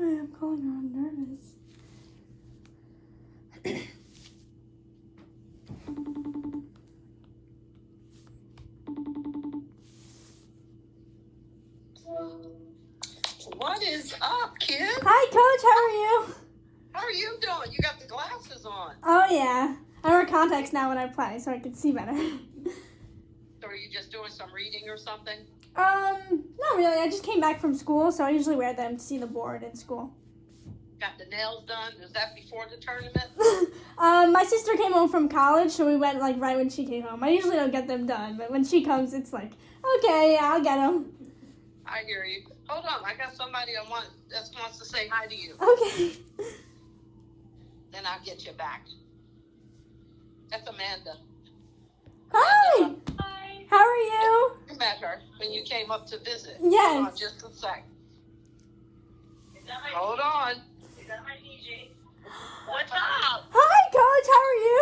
I'm calling her. I'm nervous. What is up, kid? Hi, Coach. How are you? How are you doing? You got the glasses on. Oh, yeah. I wear contacts now when I play so I can see better. So are you just doing some reading or something? Not really. I just came back from school, so I usually wear them to see the board in school. Got the nails done? Is that before the tournament? My sister came home from college, so we went, like, right when she came home. I usually don't get them done, but when she comes, it's like, okay, yeah, I'll get them. I hear you. Hold on. I got somebody that wants to say hi to you. Okay. Then I'll get you back. That's Amanda. Hi. Hi. How are you? You met her when you came up to visit. Yes. Hold on just a sec. Hold on. Is that my DJ? What's up? Hi, Coach. How are you?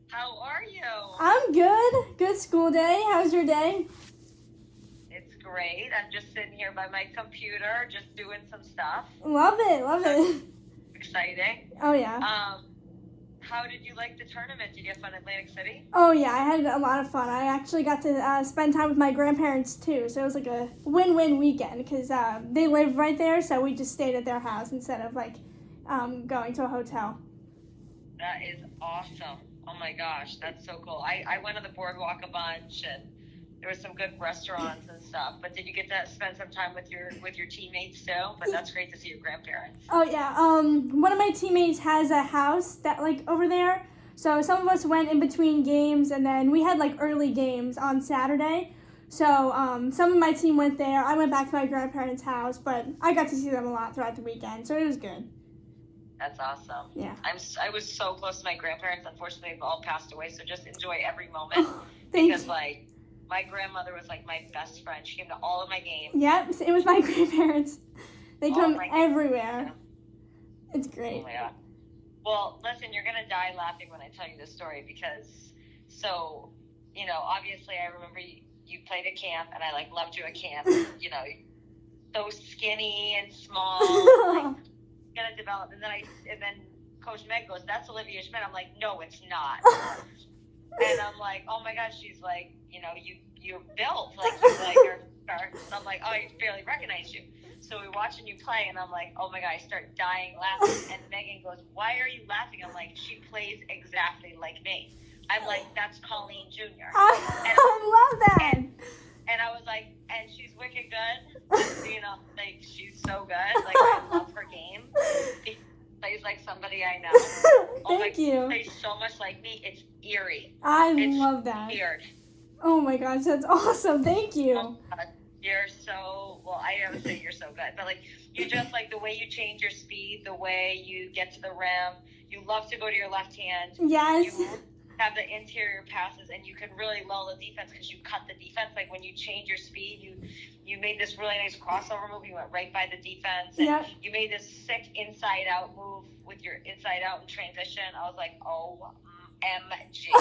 How are you? I'm good. Good school day. How's your day? It's great. I'm just sitting here by my computer, just doing some stuff. Love it. Love it. Exciting. Oh, yeah. How did you like the tournament? Did you have fun in Atlantic City? Oh, yeah. I had a lot of fun. I actually got to spend time with my grandparents, too. So it was like a win-win weekend because they live right there. So we just stayed at their house instead of, like, going to a hotel. That is awesome. Oh my gosh, that's so cool. I went on the boardwalk a bunch and there was some good restaurants and stuff. But did you get to spend some time with your teammates too? But that's great to see your grandparents. Oh, yeah. One of my teammates has a house that, like, over there. So some of us went in between games, and then we had, like, early games on Saturday. So some of my team went there. I went back to my grandparents' house, but I got to see them a lot throughout the weekend, so it was good. That's awesome. Yeah. I was so close to my grandparents. Unfortunately, they've all passed away. So just enjoy every moment Thank because, you. like, my grandmother was like my best friend. She came to all of my games. Yep, it was my grandparents. They come my everywhere. It's Oh great. my god. Well, listen, you're gonna die laughing when I tell you this story because, so, you know, obviously I remember you played at camp and I like loved you at camp. You know, so skinny and small, like gonna develop. And then Coach Meg goes, "That's Olivia Schmidt." I'm like, "No, it's not." And I'm like, "Oh my gosh," she's like, "You know, you're built like you're." And I'm like, "Oh, I barely recognize you." So we're watching you play, and I'm like, "Oh my god!" I start dying laughing, and Megan goes, "Why are you laughing?" I'm like, "She plays exactly like me." I'm like, "That's Colleen Jr." I love that. And I was like, "And she's wicked good." You know, like she's so good. Like I love her game. She plays like somebody I know. Thank you. She plays so much like me. It's eerie. I love that. Weird. Oh my gosh, that's awesome. Thank you. Oh, God. You're so, well, I never say you're so good, but like, you just like the way you change your speed, the way you get to the rim. You love to go to your left hand. Yes. You have the interior passes, and you can really lull the defense because you cut the defense. Like when you change your speed, you made this really nice crossover move. You went right by the defense, and Yep. you made this sick inside out move with your inside out in transition. I was like, OMG.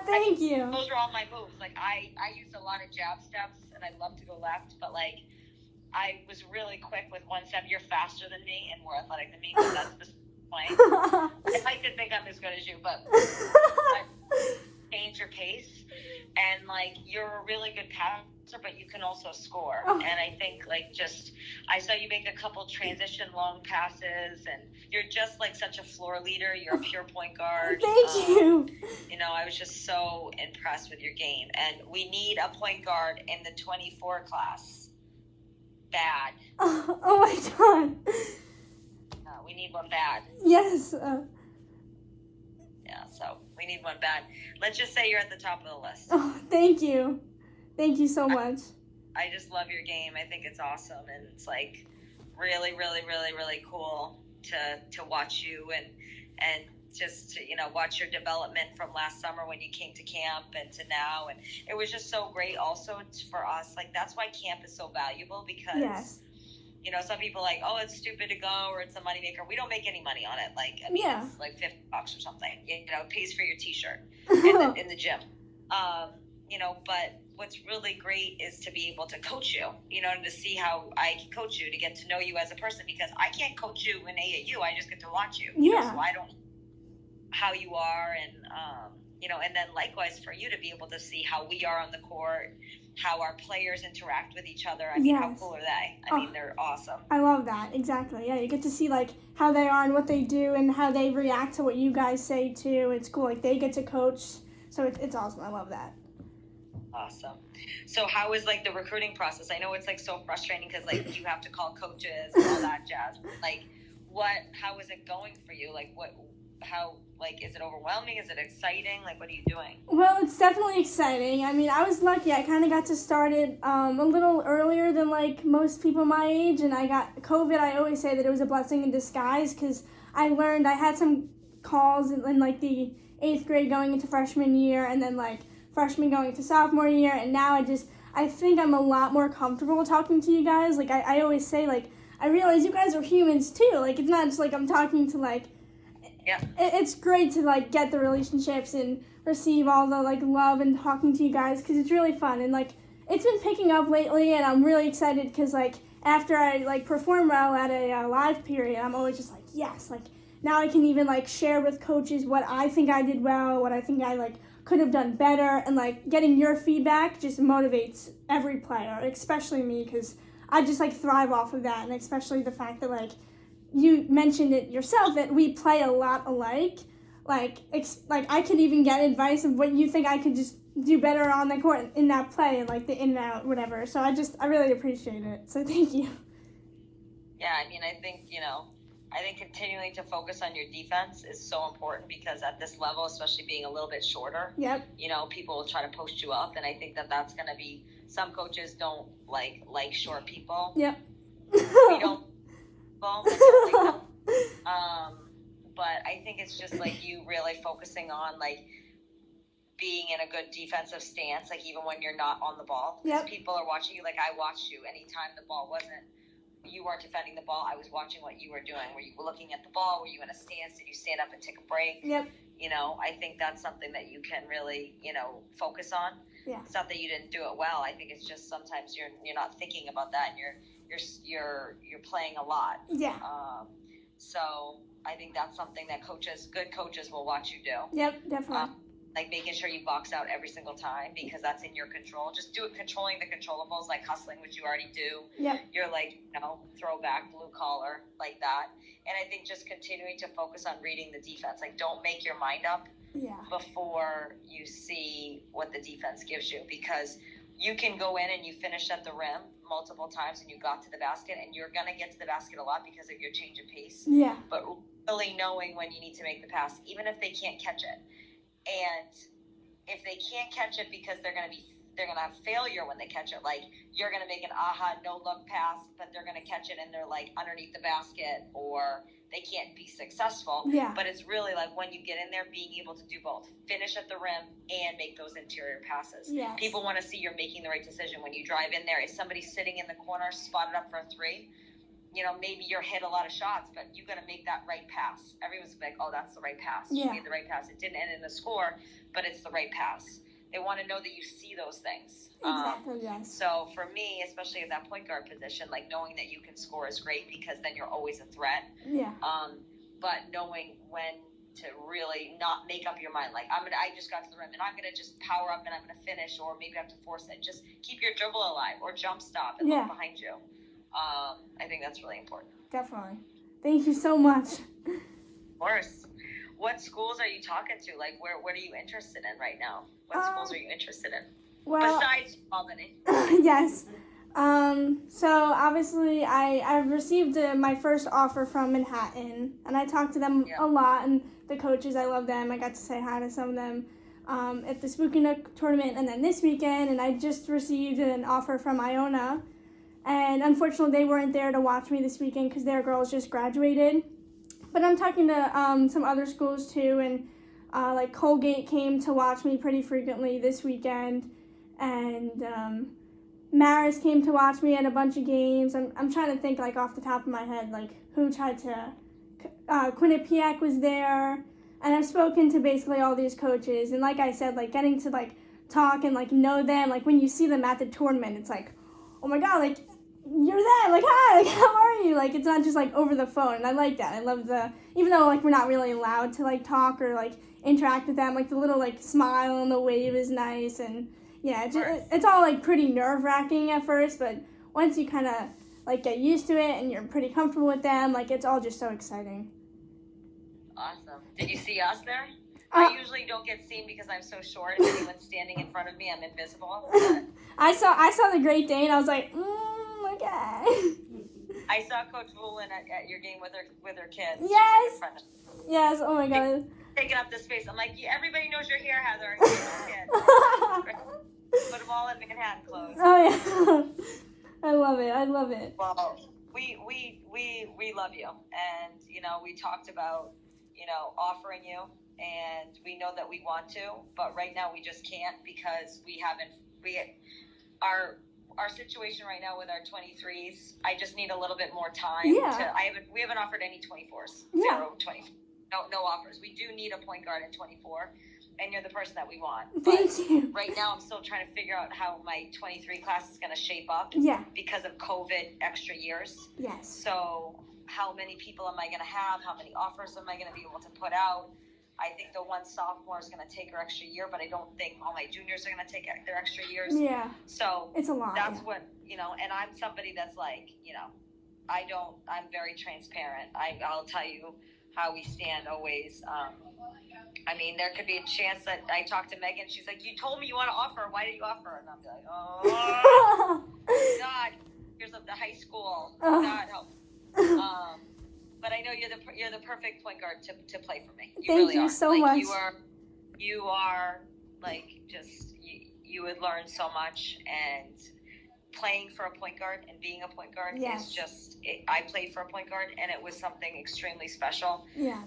Thank you. Those are all my moves. Like I used a lot of jab steps, and I love to go left, but like I was really quick with one step. You're faster than me and more athletic than me, so that's the point. I like to think I'm as good as you, but I change your pace, and like you're a really good passer, but you can also score. Oh. And I think like just I saw you make a couple transition long passes, and you're just like such a floor leader. You're a pure point guard. Thank you. You know, I was just so impressed with your game, and we need a point guard in the 24 class. Bad. Oh my god. We need one bad. Yes. Yeah, so we need one bad. Let's just say you're at the top of the list. Oh, thank you. Thank you so much. I just love your game. I think it's awesome, and it's like really, really, really, really cool to watch you and just to, you know, watch your development from last summer when you came to camp and to now. And it was just so great also for us. Like that's why camp is so valuable because Yes. you know, some people are like, oh, it's stupid to go or it's a moneymaker. We don't make any money on it. Like, I mean, Yeah. it's like $50 or something. You know, it pays for your T-shirt in the gym. You know, but what's really great is to be able to coach you, to see how I can coach you, to get to know you as a person, because I can't coach you in AAU. I just get to watch you. Yeah. So I don't know how you are, and and then likewise for you to be able to see how we are on the court, how our players interact with each other. I mean, how cool are they? I mean, they're awesome. I love that. Exactly. Yeah, you get to see like how they are and what they do and how they react to what you guys say too. It's cool. Like they get to coach, so it's awesome. I love that. Awesome. So how is like the recruiting process? I know it's like so frustrating because like you have to call coaches and all that jazz. Like, how is it going for you? Like how is it overwhelming? Is it exciting? Like, what are you doing? Well, it's definitely exciting. I mean, I was lucky. I kind of got to start it a little earlier than like most people my age, and I got COVID. I always say that it was a blessing in disguise because I had some calls in like the 8th grade going into freshman year, and then like freshman going into sophomore year, and now I think I'm a lot more comfortable talking to you guys. Like I always say, like I realize you guys are humans too. Like it's not just like I'm talking to like. Yeah. It's great to like get the relationships and receive all the like love and talking to you guys because it's really fun, and like it's been picking up lately, and I'm really excited because like after I like perform well at a live period, I'm always just like yes, like now I can even like share with coaches what I think I did well, what I think I like could have done better, and like getting your feedback just motivates every player, especially me because I just like thrive off of that, and especially the fact that like you mentioned it yourself that we play a lot alike. Like I could even get advice of what you think I could just do better on the court in that play and like the in and out, whatever. So I really appreciate it. So thank you. Yeah, I mean, I think continuing to focus on your defense is so important because at this level, especially being a little bit shorter, yep. People will try to post you up, and I think that's going to be, some coaches don't like short people. Yep. We don't. But I think it's just like you really focusing on like being in a good defensive stance, like even when you're not on the ball. Because people are watching you. Like I watched you anytime you weren't defending the ball, I was watching what you were doing. Were you looking at the ball? Were you in a stance? Did you stand up and take a break? Yep. I think that's something that you can really, focus on. Yeah. It's not that you didn't do it well. I think it's just sometimes you're not thinking about that, and you're playing a lot. Yeah. So I think that's something that good coaches will watch you do. Yep, definitely. Like making sure you box out every single time because that's in your control. Just do it, controlling the controllables, like hustling, which you already do. Yep. You're like, throwback, blue collar, like that. And I think just continuing to focus on reading the defense. Like, don't make your mind up before you see what the defense gives you, because you can go in and you finish at the rim multiple times and you got to the basket, and you're going to get to the basket a lot because of your change of pace. Yeah. But really knowing when you need to make the pass, even if they can't catch it. And if they can't catch it because they're going to have failure when they catch it, like you're going to make an no look pass, but they're going to catch it and they're like underneath the basket, or they can't be successful. Yeah. But it's really like when you get in there, being able to do both, finish at the rim and make those interior passes. Yes. People want to see you're making the right decision when you drive in there. Is somebody sitting in the corner spotted up for a three? Maybe you're hit a lot of shots, but you got to make that right pass. Everyone's like, oh, that's the right pass. Yeah. You made the right pass. It didn't end in the score, but it's the right pass. They want to know that you see those things. Exactly, yes. So for me, especially at that point guard position, like knowing that you can score is great because then you're always a threat. Yeah. But knowing when to really not make up your mind, like I just got to the rim and I'm gonna just power up and I'm gonna finish, or maybe I have to force it. Just keep your dribble alive or jump stop and look behind you. I think that's really important. Definitely. Thank you so much. Of course. What schools are you talking to? Like, what are you interested in right now? What schools are you interested in? Well, besides Albany. Yes. So obviously I've received my first offer from Manhattan, and I talked to them a lot, and the coaches, I love them. I got to say hi to some of them at the Spooky Nook tournament, and then this weekend, and I just received an offer from Iona, and unfortunately they weren't there to watch me this weekend because their girls just graduated. But I'm talking to some other schools too, and like Colgate came to watch me pretty frequently this weekend, and Marist came to watch me at a bunch of games. I'm trying to think like off the top of my head, like who tried to, Quinnipiac was there, and I've spoken to basically all these coaches, and like I said, like getting to like talk and like know them. Like when you see them at the tournament, it's like, oh my god, like you're there, like hi, like how are you? Like it's not just like over the phone. And I like that. I love even though like we're not really allowed to like talk or like interact with them, like the little like smile and the wave is nice. And yeah, it's all like pretty nerve-wracking at first, but once you kind of like get used to it and you're pretty comfortable with them, like it's all just so exciting. Awesome. Did you see us there? I usually don't get seen because I'm so short. If anyone's standing in front of me, I'm invisible. I saw the Great Dane. I was like, okay. I saw Coach Woolen at your game with her kids. Yes. Yes. Oh my god. Taking up the space. I'm like, everybody knows you're here, Heather. Put them all in Manhattan clothes. Oh yeah. I love it. I love it. Well, we love you, and we talked about offering you, and we know that we want to, but right now we just can't because our situation right now with our 23s. I just need a little bit more time. Yeah. We haven't offered any 24s. Yeah. 0 20. No offers. We do need a point guard in 24. And you're the person that we want. Thank you. Right now, I'm still trying to figure out how my 23 class is going to shape up. Yeah. Because of COVID extra years. Yes. So how many people am I going to have? How many offers am I going to be able to put out? I think the one sophomore is going to take her extra year, but I don't think all my juniors are going to take their extra years. Yeah. So it's a lot. That's what, and I'm somebody that's like, I'm very transparent. I'll tell you how we stand always. There could be a chance that I talk to Megan. She's like, you told me you want to offer. Why did you offer? And I'm like, oh, God, here's up to high school. God help. But I know you're the perfect point guard to play for me. Thank you so much. You are like just you would learn so much, and playing for a point guard and being a point guard is just. I played for a point guard, and it was something extremely special. Yeah.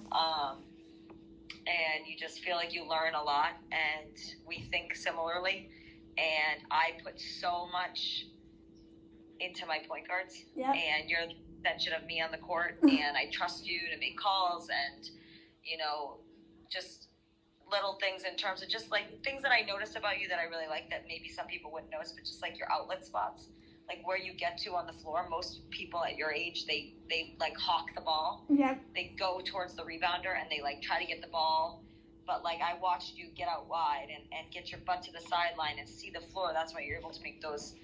And you just feel like you learn a lot, and we think similarly. And I put so much into my point guards, and you're the extension of me on the court, and I trust you to make calls and, just little things in terms of just like things that I noticed about you that I really like that maybe some people wouldn't notice, but just like your outlet spots, like where you get to on the floor. Most people at your age, they like hawk the ball. Yeah. They go towards the rebounder and they like try to get the ball. But like I watched you get out wide and get your butt to the sideline and see the floor. That's why you're able to make those,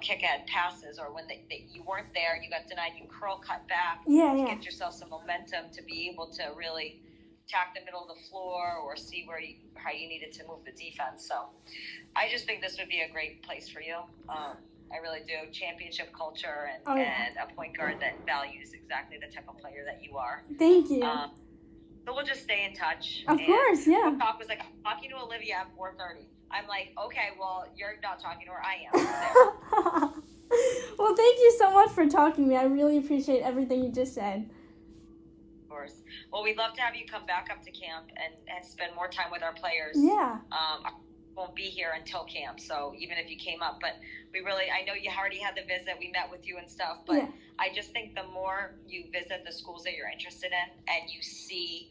kick-ahead passes, or when you weren't there, you got denied, you curl cut back to get yourself some momentum to be able to really attack the middle of the floor or see how you needed to move the defense. So I just think this would be a great place for you. I really do. Championship culture and a point guard that values exactly the type of player that you are. Thank you. So we'll just stay in touch. Of course, yeah. Talk was like, I'm talking to Olivia at 4:30. I'm like, okay, well, you're not talking to her. I am. Well, thank you so much for talking to me. I really appreciate everything you just said. Of course. Well, we'd love to have you come back up to camp and spend more time with our players. Yeah. I won't be here until camp, so even if you came up, but I know you already had the visit, we met with you and stuff, but I just think the more you visit the schools that you're interested in and you see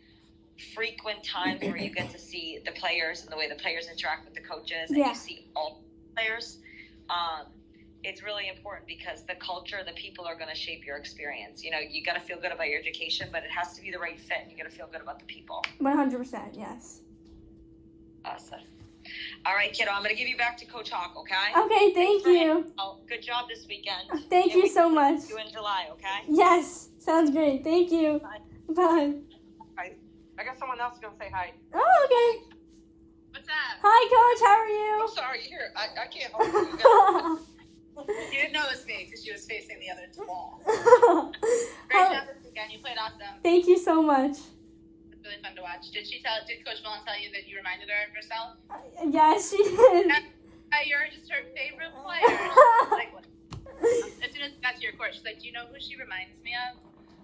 frequent times where you get to see the players and the way the players interact with the coaches and you see all players, it's really important because the culture, the people are going to shape your experience. You got to feel good about your education, but it has to be the right fit. You got to feel good about the people. 100%, yes. Awesome. All right, kiddo, I'm going to give you back to Coach Hawk, okay? Okay, thank you. Good job this weekend. Thank you so much. See you in July, okay? Yes, sounds great. Thank you. Bye. Bye. I got someone else going to say hi. Oh, okay. What's up? Hi, Coach. How are you? I'm sorry. Here, I can't hold you. You didn't know it was me because she was facing the other wall. Oh, Great job this weekend. You played awesome. thank you so much. It's really fun to watch. Did Coach Mullen tell you that you reminded her of herself? Yes, she did. You're just her favorite player. Like, as soon as I got to your court, she's like, "Do you know who she reminds me of?"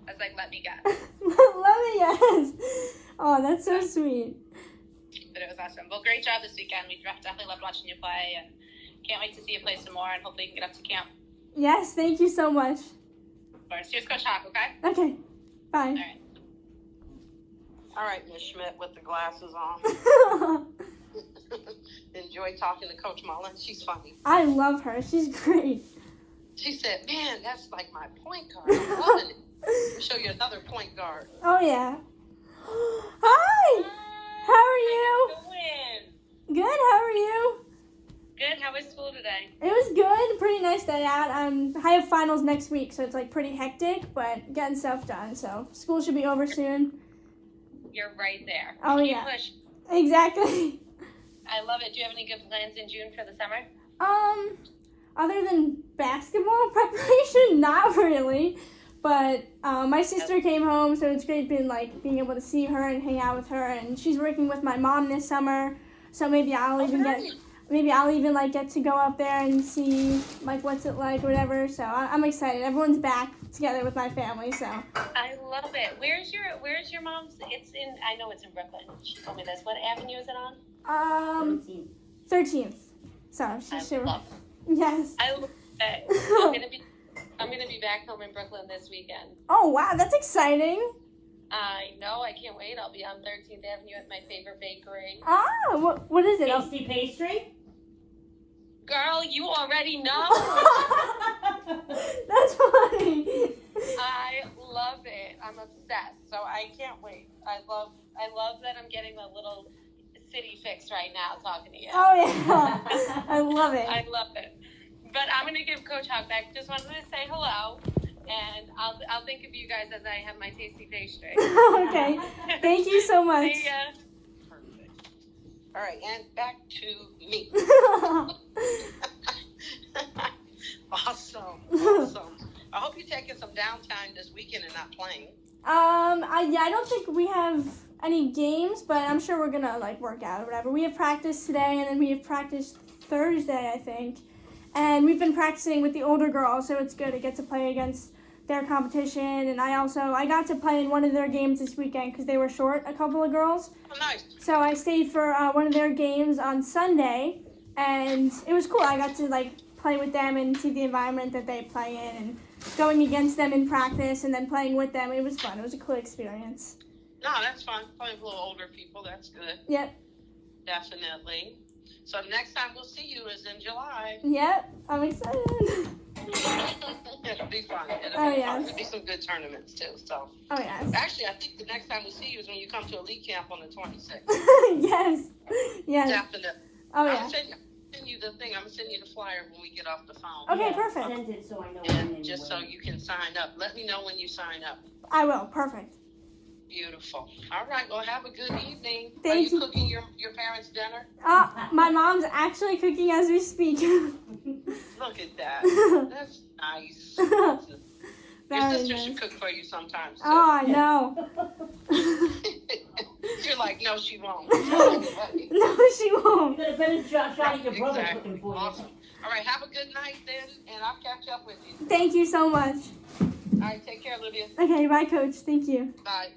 I was like, "Let me guess." Love it, yes. Oh, that's so sweet. But it was awesome. Well, great job this weekend. We definitely loved watching you play, and can't wait to see you play some more, and hopefully you can get up to camp. Yes, thank you so much. Of course. Here's Coach Hawk, okay? Okay, bye. All right. All right, Miss Schmidt with the glasses on. enjoy talking to Coach Mullen. She's funny. I love her. She's great. She said, man, that's like my point guard. I'm loving it. I'll show you another point guard. Oh, yeah. Hi. How are you? Doing? Good. How are you? Good. How was school today? It was good. Pretty nice day out. I have finals next week, so it's like pretty hectic, but getting stuff done. So school should be over soon. You're right there. Oh, Keep yeah. pushing. Exactly. I love it. Do you have any good plans in June for the summer? Other than basketball preparation, not really. But my sister came home, so it's great being able to see her and hang out with her. And she's working with my mom this summer, so maybe I'll even get to go up there and see like what's it like, whatever. So I'm excited. Everyone's back together with my family. So I love it. Where's your mom's? It's in. I know it's in Brooklyn. She told me this. What avenue is it on? 13th. So I she love it. yes. I love it. I'm gonna be back home in Brooklyn this weekend. Oh wow, that's exciting. I know. I can't wait. I'll be on 13th Avenue at my favorite bakery. Ah, what is it? Tasty pastry? Girl, you already know. That's funny. I love it. I'm obsessed. So I can't wait. I love that I'm getting a little city fix right now talking to you. Oh yeah, I love it. I love it. But I'm gonna give Coach Hawk back. Just wanted to say hello, and I'll think of you guys as I have my tasty pastry. Okay, thank you so much. See ya. Perfect. All right, and back to me. Awesome. I hope you're taking some downtime this weekend and not playing. I don't think we have any games, but I'm sure we're gonna like work out or whatever. We have practice today, and then we have practice Thursday, I think. And we've been practicing with the older girls, so it's good. I get to play against their competition, and I got to play in one of their games this weekend because they were short, a couple of girls. Oh, nice. So I stayed for one of their games on Sunday, and it was cool. I got to like play with them and see the environment that they play in, and going against them in practice and then playing with them. It was fun. It was a cool experience. No, that's fun. Playing with a little older people, that's good. Yep. Definitely. So the next time we'll see you is in July. Yep. I'm excited. It'll be fun. It'll Oh, be yes. fun. There'll be some good tournaments too. So Oh yes. actually, I think the next time we'll see you is when you come to Elite Camp on the 26th. Yes. Yes. Definitely. Oh I'll yeah. send you the thing. I'm gonna send you the flyer when we get off the phone. Okay, Yeah, perfect. Send it so I know when And just so you can sign up. Let me know when you sign up. I will. Perfect. Beautiful. All right. Well, have a good evening. Are Thank you you. cooking your parents' dinner? My mom's actually cooking as we speak. Look at that. That's nice. Your Very sister nice. should cook for you sometimes too. Oh, I know. You're like, no, she won't. No, she You won't. got a better shot at your brother Exactly. cooking for you. Awesome. All right. Have a good night then, and I'll catch up with you. Thank you so much. All right. Take care, Olivia. Okay, bye, Coach. Thank you. Bye.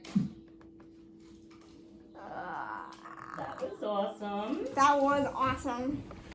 That was awesome. That was awesome.